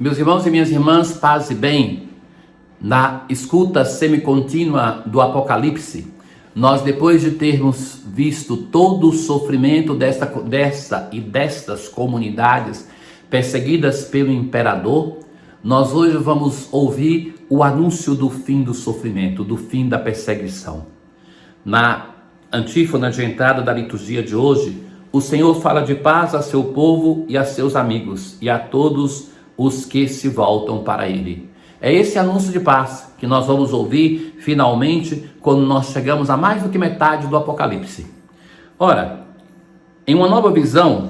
Meus irmãos e minhas irmãs, paz e bem, na escuta semicontínua do Apocalipse, nós, depois de termos visto todo o sofrimento destas comunidades perseguidas pelo imperador, nós hoje vamos ouvir o anúncio do fim do sofrimento, do fim da perseguição. Na antífona de entrada da liturgia de hoje, o Senhor fala de paz a seu povo e a seus amigos e a todos os que se voltam para Ele. É esse anúncio de paz que nós vamos ouvir finalmente quando nós chegamos a mais do que metade do Apocalipse. Ora, em uma nova visão,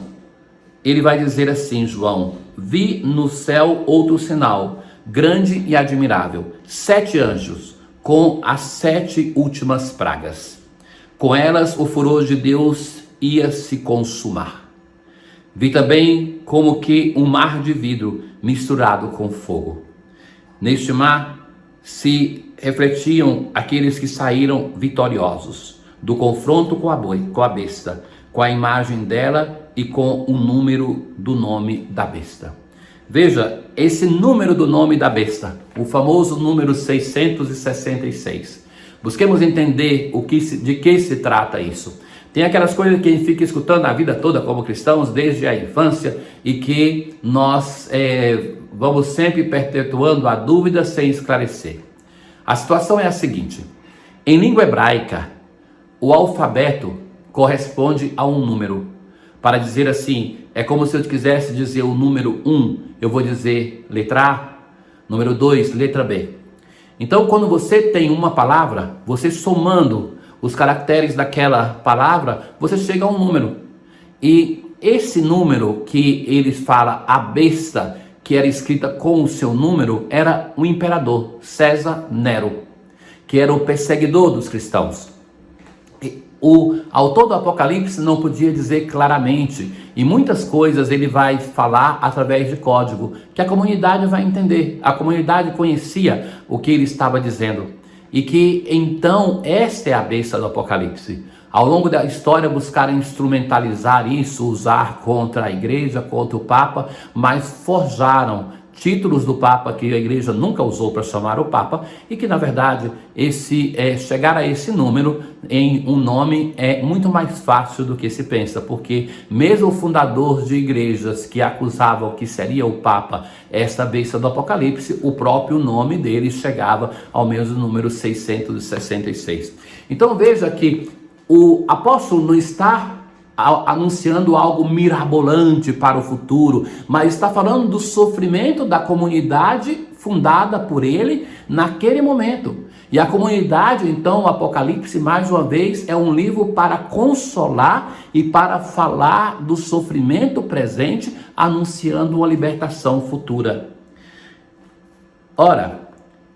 ele vai dizer assim, João: vi no céu outro sinal, grande e admirável, 7 anjos, com as 7 últimas pragas. Com elas o furor de Deus ia se consumar. Vi também como que um mar de vidro misturado com fogo. Neste mar se refletiam aqueles que saíram vitoriosos do confronto com a besta, com a imagem dela e com o número do nome da besta. Veja, esse número do nome da besta, o famoso número 666. Busquemos entender de que se trata isso. Tem aquelas coisas que a gente fica escutando a vida toda como cristãos, desde a infância, e que nós vamos sempre perpetuando a dúvida sem esclarecer. A situação é a seguinte: em língua hebraica, o alfabeto corresponde a um número. Para dizer assim, é como se eu quisesse dizer o número 1, eu vou dizer letra A, número 2, letra B. Então, quando você tem uma palavra, você somando os caracteres daquela palavra, você chega a um número. E esse número que eles falam, a besta, que era escrita com o seu número, era o imperador César Nero, que era o perseguidor dos cristãos. O autor do Apocalipse não podia dizer claramente, e muitas coisas ele vai falar através de código, que a comunidade vai entender. A comunidade conhecia o que ele estava dizendo. E que então esta é a besta do Apocalipse. Ao longo da história buscaram instrumentalizar isso, usar contra a igreja, contra o Papa, mas forjaram títulos do Papa que a igreja nunca usou para chamar o Papa, e que na verdade chegar a esse número em um nome é muito mais fácil do que se pensa, porque mesmo o fundador de igrejas que acusavam que seria o Papa esta besta do Apocalipse, o próprio nome dele chegava ao mesmo número 666. Então veja que o apóstolo não está anunciando algo mirabolante para o futuro, mas está falando do sofrimento da comunidade fundada por ele naquele momento. E a comunidade, então, o Apocalipse, mais uma vez, é um livro para consolar e para falar do sofrimento presente, anunciando uma libertação futura. Ora,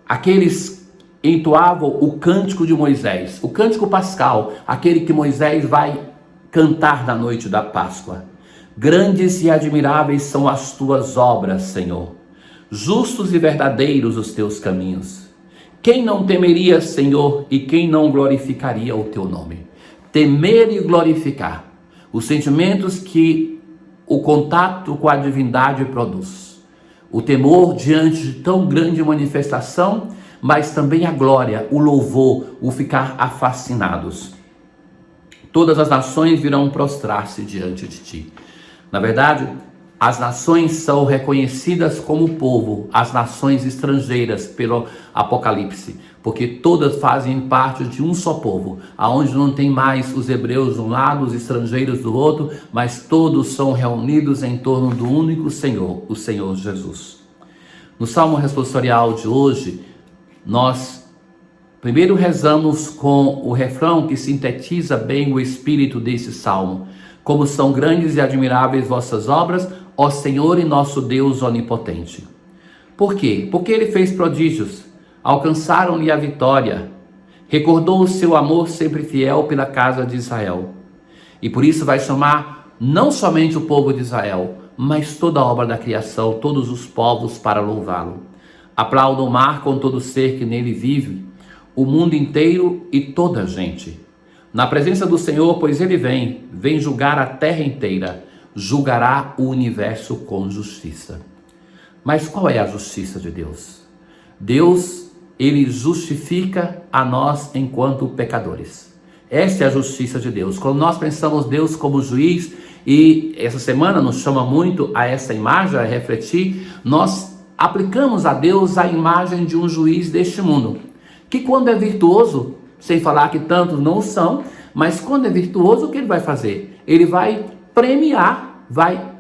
aqueles entoavam o cântico de Moisés, o cântico pascal, aquele que Moisés vai cantar na noite da Páscoa. Grandes e admiráveis são as tuas obras, Senhor. Justos e verdadeiros os teus caminhos. Quem não temeria, Senhor, e quem não glorificaria o teu nome? Temer e glorificar, os sentimentos que o contato com a divindade produz. O temor diante de tão grande manifestação, mas também a glória, o louvor, o ficar fascinados. Todas as nações virão prostrar-se diante de ti. Na verdade, as nações são reconhecidas como povo, as nações estrangeiras pelo Apocalipse, porque todas fazem parte de um só povo, aonde não tem mais os hebreus de um lado, os estrangeiros do outro, mas todos são reunidos em torno do único Senhor, o Senhor Jesus. No Salmo responsorial de hoje, nós primeiro rezamos com o refrão que sintetiza bem o espírito desse salmo. Como são grandes e admiráveis vossas obras, ó Senhor e nosso Deus onipotente. Por quê? Porque ele fez prodígios, alcançaram-lhe a vitória, recordou o seu amor sempre fiel pela casa de Israel. E por isso vai chamar não somente o povo de Israel, mas toda a obra da criação, todos os povos para louvá-lo. Aplauda o mar com todo ser que nele vive, o mundo inteiro e toda a gente. Na presença do Senhor, pois ele vem julgar a terra inteira, julgará o universo com justiça. Mas qual é a justiça de Deus? Deus, ele justifica a nós enquanto pecadores. Esta é a justiça de Deus. Quando nós pensamos Deus como juiz, e essa semana nos chama muito a essa imagem, a refletir, nós aplicamos a Deus a imagem de um juiz deste mundo, que quando é virtuoso, sem falar que tantos não são, mas quando é virtuoso, o que ele vai fazer? Ele vai premiar, vai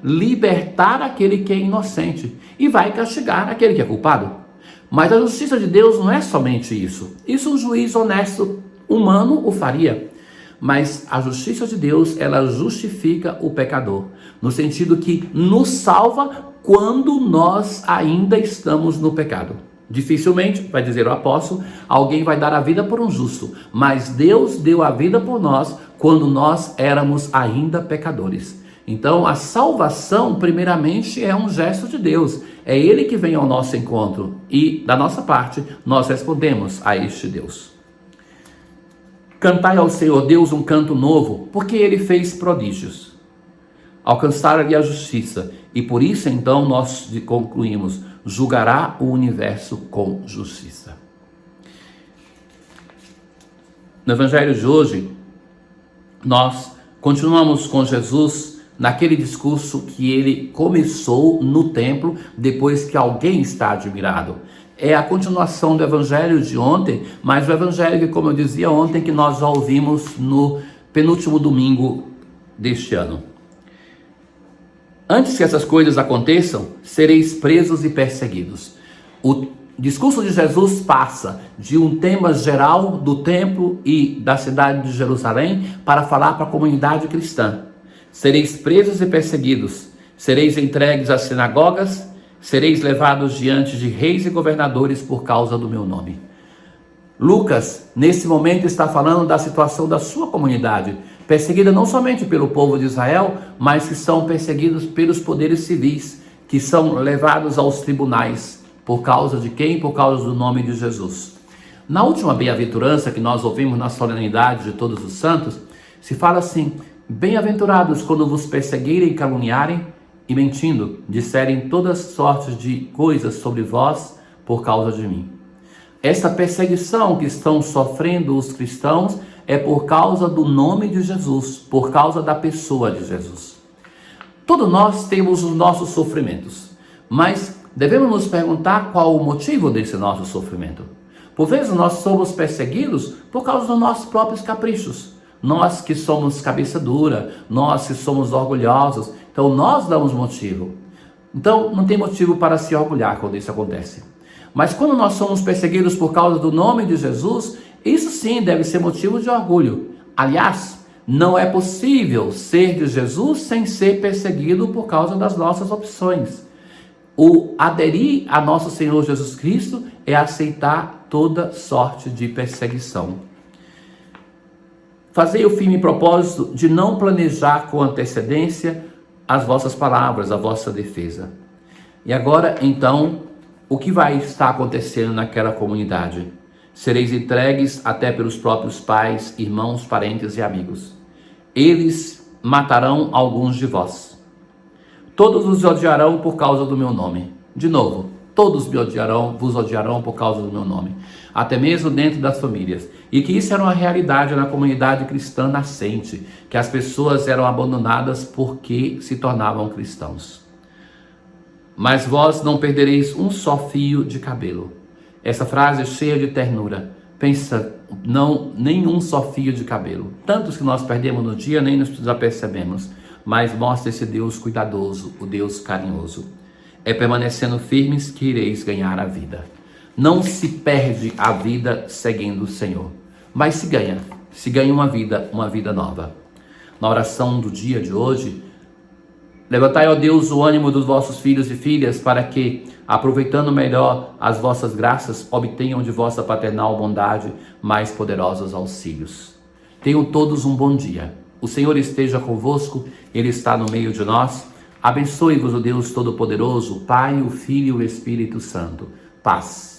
libertar aquele que é inocente e vai castigar aquele que é culpado. Mas a justiça de Deus não é somente isso. Isso um juiz honesto, humano, o faria. Mas a justiça de Deus, ela justifica o pecador, no sentido que nos salva quando nós ainda estamos no pecado. Dificilmente, vai dizer o apóstolo, alguém vai dar a vida por um justo, mas Deus deu a vida por nós quando nós éramos ainda pecadores. Então, a salvação, primeiramente, é um gesto de Deus. É Ele que vem ao nosso encontro e, da nossa parte, nós respondemos a este Deus. Cantai ao Senhor Deus um canto novo, porque Ele fez prodígios. Alcançaram-lhe a justiça, e por isso, então, nós concluímos, julgará o universo com justiça. No Evangelho de hoje, nós continuamos com Jesus naquele discurso que ele começou no templo, depois que alguém está admirado. É a continuação do evangelho de ontem, mas o evangelho que, como eu dizia ontem, que nós já ouvimos no penúltimo domingo deste ano. Antes que essas coisas aconteçam, sereis presos e perseguidos. O discurso de Jesus passa de um tema geral do templo e da cidade de Jerusalém para falar para a comunidade cristã. Sereis presos e perseguidos, sereis entregues às sinagogas, sereis levados diante de reis e governadores por causa do meu nome. Lucas, nesse momento, está falando da situação da sua comunidade, perseguida não somente pelo povo de Israel, mas que são perseguidos pelos poderes civis, que são levados aos tribunais. Por causa de quem? Por causa do nome de Jesus. Na última bem-aventurança que nós ouvimos na solenidade de Todos os Santos, se fala assim: bem-aventurados quando vos perseguirem e caluniarem e mentindo, disserem todas sortes de coisas sobre vós por causa de mim. Essa perseguição que estão sofrendo os cristãos é por causa do nome de Jesus, por causa da pessoa de Jesus. Todos nós temos os nossos sofrimentos, mas devemos nos perguntar qual o motivo desse nosso sofrimento. Por vezes nós somos perseguidos por causa dos nossos próprios caprichos. Nós que somos cabeça dura, nós que somos orgulhosos, então nós damos motivo. Então não tem motivo para se orgulhar quando isso acontece. Mas quando nós somos perseguidos por causa do nome de Jesus, isso sim deve ser motivo de orgulho. Aliás, não é possível ser de Jesus sem ser perseguido por causa das nossas opções. O aderir a nosso Senhor Jesus Cristo é aceitar toda sorte de perseguição. Fazei o firme propósito de não planejar com antecedência as vossas palavras, a vossa defesa. E agora, então, o que vai estar acontecendo naquela comunidade? Sereis entregues até pelos próprios pais, irmãos, parentes e amigos. Eles matarão alguns de vós. Todos os odiarão por causa do meu nome. De novo, todos me odiarão, vos odiarão por causa do meu nome. Até mesmo dentro das famílias. E que isso era uma realidade na comunidade cristã nascente, que as pessoas eram abandonadas porque se tornavam cristãos. Mas vós não perdereis um só fio de cabelo. Essa frase é cheia de ternura. Pensa, não, nenhum só fio de cabelo. Tantos que nós perdemos no dia, nem nos apercebemos. Mas mostra esse Deus cuidadoso, o Deus carinhoso. É permanecendo firmes que ireis ganhar a vida. Não se perde a vida seguindo o Senhor, mas se ganha uma vida nova. Na oração do dia de hoje, levantai, ó Deus, o ânimo dos vossos filhos e filhas, para que, aproveitando melhor as vossas graças, obtenham de vossa paternal bondade mais poderosos auxílios. Tenham todos um bom dia. O Senhor esteja convosco, Ele está no meio de nós. Abençoe-vos o Deus Todo-Poderoso, o Pai, o Filho e o Espírito Santo. Paz.